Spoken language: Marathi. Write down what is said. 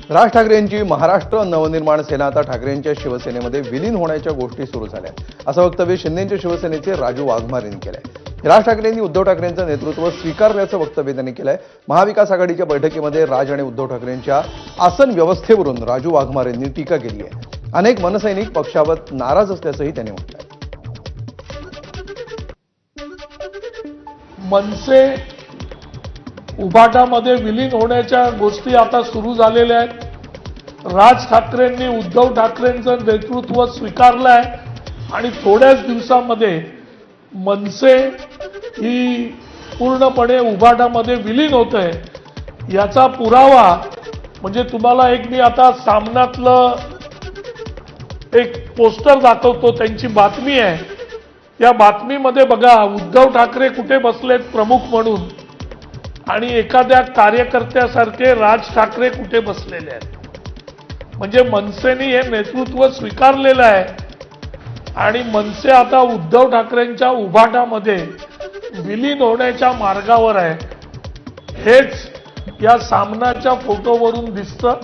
राज ठाकरेंची महाराष्ट्र नवनिर्माण सेना आता ठाकरेंच्या शिवसेनेमध्ये विलीन होण्याच्या गोष्टी सुरू झाल्या, असं वक्तव्य शिंदेच्या शिवसेनेचे राजू वाघमार यांनी केलंय। राज ठाकरेंनी उद्धव ठाकरेंचं नेतृत्व स्वीकारल्याचं वक्तव्य त्यांनी केलंय। महाविकास आघाडीच्या बैठकीमध्ये राज आणि उद्धव ठाकरेंच्या आसन व्यवस्थेवरून राजू वाघमार यांनी टीका केली आहे। अनेक मनसैनिक पक्षावर नाराज असल्याचंही त्यांनी म्हटलंय। मनसे उभाटामध्ये विलीन होण्याच्या गोष्टी आता सुरू झालेल्या आहेत। राज ठाकरेंनी उद्धव ठाकरेंचं नेतृत्व स्वीकारलं आहे आणि थोड्याच दिवसामध्ये मनसे ही पूर्णपणे उभाटामध्ये विलीन होत आहे। याचा पुरावा म्हणजे तुम्हाला एक मी आता सामनातलं एक पोस्टर दाखवतो, त्यांची बातमी आहे। या बातमीमध्ये बघा, उद्धव ठाकरे कुठे बसलेत प्रमुख म्हणून आणि एखाद्या कार्यकर्त्यासारखे राज ठाकरे कुठे बसलेले आहेत। म्हणजे मनसेने हे नेतृत्व स्वीकारलेलं आहे आणि मनसे आता उद्धव ठाकरेंच्या उभाटामध्ये विलीन होण्याच्या मार्गावर आहे। हेच या सामनाच्या फोटोवरून दिसतं।